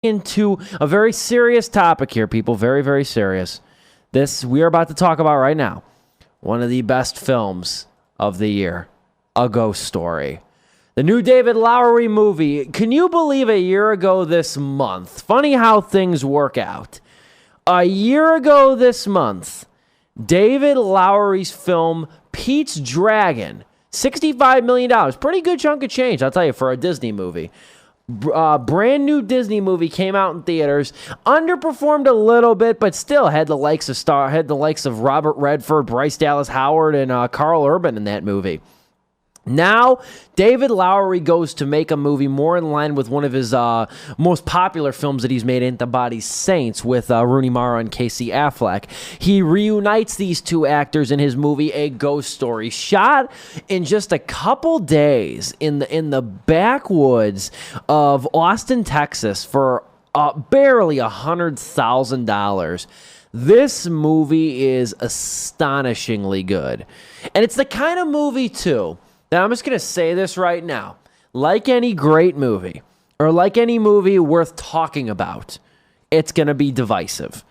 into a very serious topic here, people. Very, very serious. This we are about to talk about right now. One of the best films of the year, A Ghost Story. The new David Lowery movie. Can you believe a year ago this month? Funny how things work out. A year ago this month, David Lowery's film Pete's Dragon, $65 million. Pretty good chunk of change, I'll tell you, for a Disney movie. Brand new Disney movie came out in theaters, underperformed a little bit, but still had the likes of Robert Redford, Bryce Dallas Howard, and Carl Urban in that movie. Now, David Lowery goes to make a movie more in line with one of his most popular films that he's made, Ain't the Body Saints, with Rooney Mara and Casey Affleck. He reunites these two actors in his movie, A Ghost Story, shot in just a couple days in the backwoods of Austin, Texas, for barely $100,000. This movie is astonishingly good. And it's the kind of movie, too, now, I'm just going to say this right now. Like any great movie, or like any movie worth talking about, it's going to be divisive.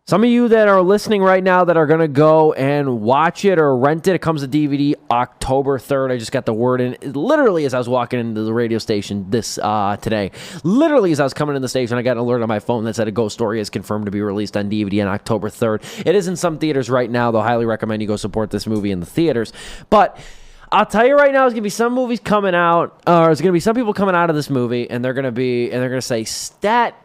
Some of you that are listening right now that are going to go and watch it or rent it, it comes to DVD October 3rd. I just got the word in. Literally, as I was walking into the radio station today, literally as I was coming in the station, I got an alert on my phone that said A Ghost Story is confirmed to be released on DVD on October 3rd. It is in some theaters right now, though. Highly recommend you go support this movie in the theaters. But I'll tell you right now, there's going to be some movies coming out, or there's going to be some people coming out of this movie, and they're going to say, that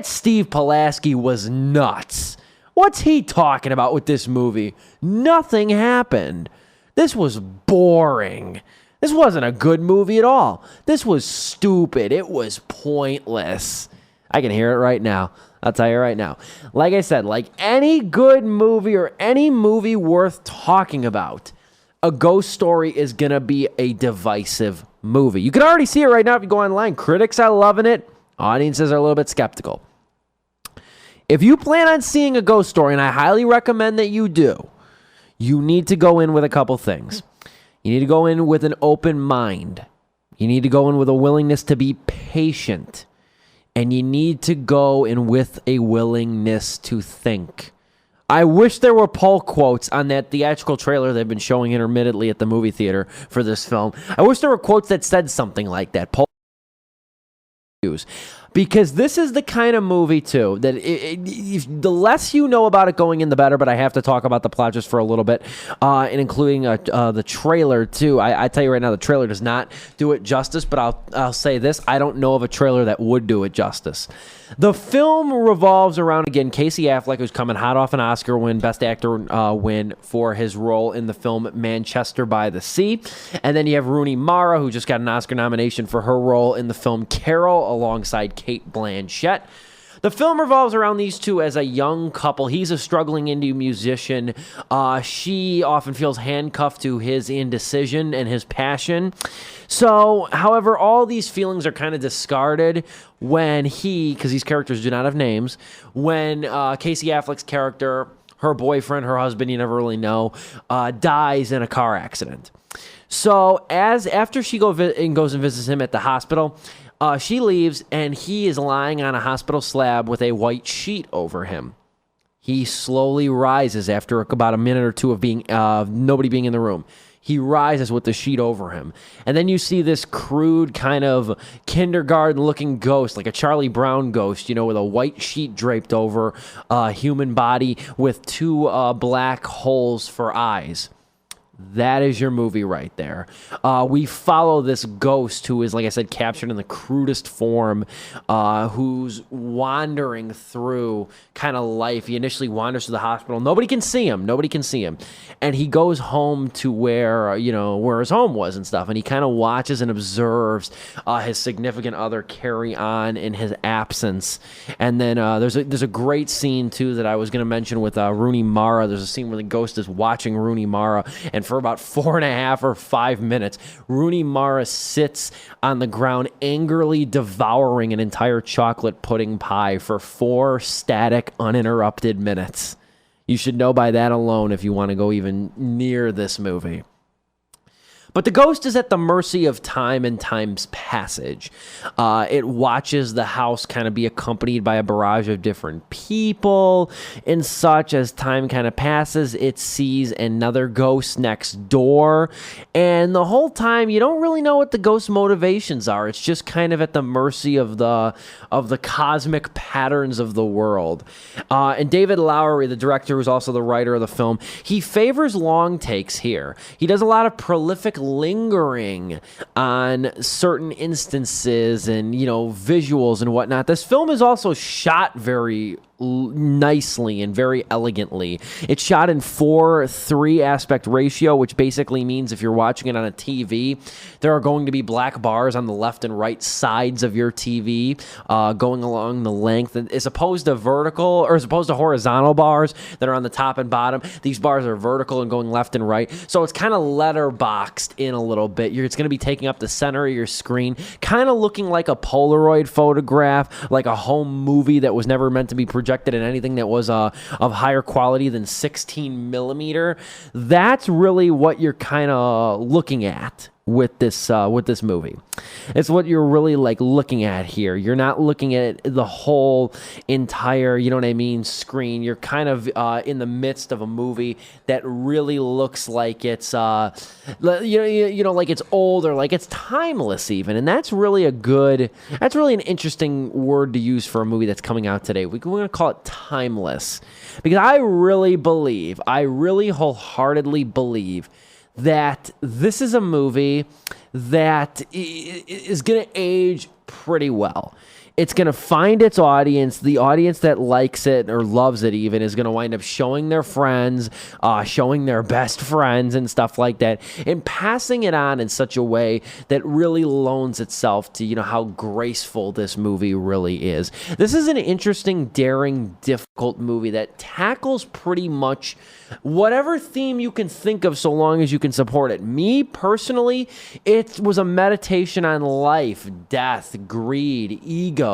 Steve Pulaski was nuts. What's he talking about with this movie? Nothing happened. This was boring. This wasn't a good movie at all. This was stupid. It was pointless. I can hear it right now. I'll tell you right now. Like I said, like any good movie or any movie worth talking about, A Ghost Story is going to be a divisive movie. You can already see it right now if you go online. Critics are loving it. Audiences are a little bit skeptical. If you plan on seeing A Ghost Story, and I highly recommend that you do, you need to go in with a couple things. You need to go in with an open mind. You need to go in with a willingness to be patient. And you need to go in with a willingness to think. I wish there were poll quotes on that theatrical trailer they've been showing intermittently at the movie theater for this film. I wish there were quotes that said something like that. Because this is the kind of movie, too, that the less you know about it going in, the better. But I have to talk about the plot just for a little bit, and including the trailer, too. I tell you right now, the trailer does not do it justice, but I'll say this. I don't know of a trailer that would do it justice. The film revolves around, again, Casey Affleck, who's coming hot off an Oscar win, Best Actor win for his role in the film Manchester by the Sea. And then you have Rooney Mara, who just got an Oscar nomination for her role in the film Carol, alongside Cate Blanchett. The film revolves around these two as a young couple. He's a struggling indie musician. She often feels handcuffed to his indecision and his passion. So, however, all these feelings are kind of discarded when because these characters do not have names, when Casey Affleck's character, her boyfriend, her husband, you never really know, dies in a car accident. So, after she goes and visits him at the hospital, she leaves, and he is lying on a hospital slab with a white sheet over him. He slowly rises after about a minute or two of nobody being in the room. He rises with the sheet over him. And then you see this crude kind of kindergarten-looking ghost, like a Charlie Brown ghost, with a white sheet draped over a human body with two black holes for eyes. That is your movie right there. We follow this ghost who is, like I said, captured in the crudest form, who's wandering through kind of life. He initially wanders to the hospital. Nobody can see him. And he goes home to where his home was and stuff. And he kind of watches and observes his significant other carry on in his absence. And then there's a great scene, too, that I was going to mention with Rooney Mara. There's a scene where the ghost is watching Rooney Mara, and for about 4.5 or 5 minutes, Rooney Mara sits on the ground angrily devouring an entire chocolate pudding pie for 4 static, uninterrupted minutes. You should know by that alone if you want to go even near this movie. But the ghost is at the mercy of time and time's passage. It watches the house kind of be accompanied by a barrage of different people and such. As time kind of passes, it sees another ghost next door. And the whole time, you don't really know what the ghost's motivations are. It's just kind of at the mercy of the cosmic patterns of the world. And David Lowery, the director, who's also the writer of the film, he favors long takes here. He does a lot of prolific lingering on certain instances and, visuals and whatnot. This film is also shot very nicely and very elegantly. It's shot in 4:3 aspect ratio, which basically means if you're watching it on a TV, there are going to be black bars on the left and right sides of your TV going along the length, as opposed to horizontal bars that are on the top and bottom. These bars are vertical and going left and right, so it's kind of letterboxed in a little bit. It's going to be taking up the center of your screen, kind of looking like a Polaroid photograph, like a home movie that was never meant to be projected in anything that was of higher quality than 16 millimeter. That's really what you're kind of looking at with this movie. It's what you're really looking at here. You're not looking at the whole entire, screen. You're kind of in the midst of a movie that really looks like it's like it's old or like it's timeless even. And that's really an interesting word to use for a movie that's coming out today. We're going to call it timeless, because I really wholeheartedly believe that this is a movie that is going to age pretty well. It's going to find its audience. The audience that likes it or loves it even is going to wind up showing their friends, showing their best friends and stuff like that, and passing it on in such a way that really loans itself to, how graceful this movie really is. This is an interesting, daring, difficult movie that tackles pretty much whatever theme you can think of, so long as you can support it. Me, personally, it was a meditation on life, death, greed, ego,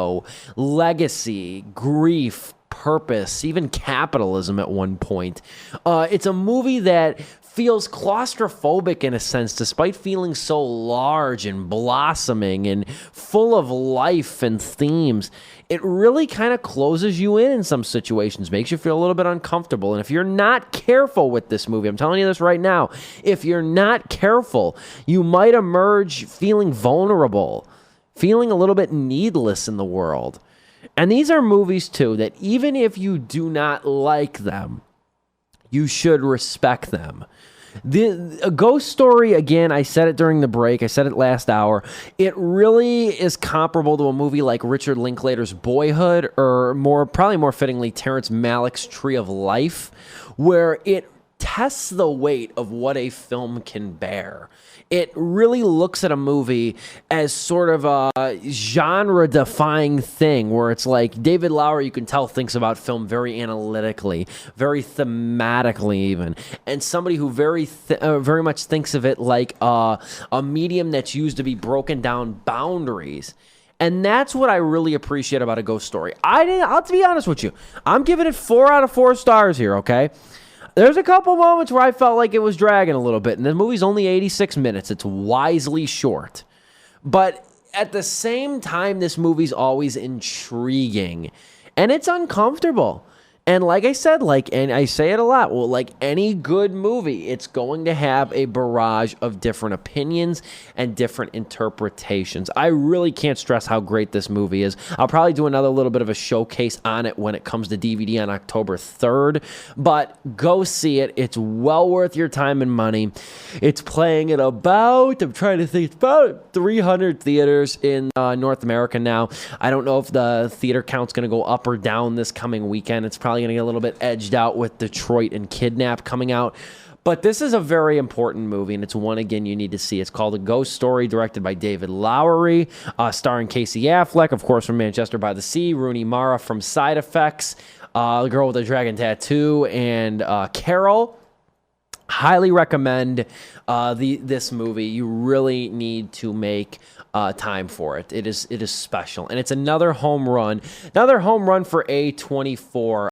legacy, grief, purpose, even capitalism at one point. It's a movie that feels claustrophobic in a sense, despite feeling so large and blossoming and full of life and themes. It really kind of closes you in some situations, makes you feel a little bit uncomfortable. And if you're not careful with this movie, I'm telling you this right now, if you're not careful, you might emerge feeling vulnerable, feeling a little bit needless in the world. And these are movies, too, that even if you do not like them, you should respect them. A Ghost Story, again, I said it during the break, I said it last hour, it really is comparable to a movie like Richard Linklater's Boyhood, or probably more fittingly, Terrence Malick's Tree of Life, where it tests the weight of what a film can bear. It really looks at a movie as sort of a genre-defying thing, where it's like David Lowery, you can tell, thinks about film very analytically, very thematically even, and somebody who very much thinks of it like a medium that's used to be broken down boundaries. And that's what I really appreciate about A Ghost Story. I'll be honest with you, I'm giving it 4 out of 4 stars here, okay? There's a couple moments where I felt like it was dragging a little bit, and the movie's only 86 minutes. It's wisely short. But at the same time, this movie's always intriguing, and it's uncomfortable. And like I said, and I say it a lot, well, like any good movie, it's going to have a barrage of different opinions and different interpretations. I really can't stress how great this movie is. I'll probably do another little bit of a showcase on it when it comes to DVD on October 3rd, but go see it. It's well worth your time and money. It's playing at about 300 theaters in North America now. I don't know if the theater count's going to go up or down this coming weekend. It's probably going to get a little bit edged out with Detroit and Kidnap coming out. But this is a very important movie, and it's one, again, you need to see. It's called A Ghost Story, directed by David Lowery, starring Casey Affleck, of course, from Manchester by the Sea, Rooney Mara from Side Effects, the girl with the dragon tattoo, and Carol. Highly recommend this movie. You really need to make time for it. It is special, and it's another home run for A24.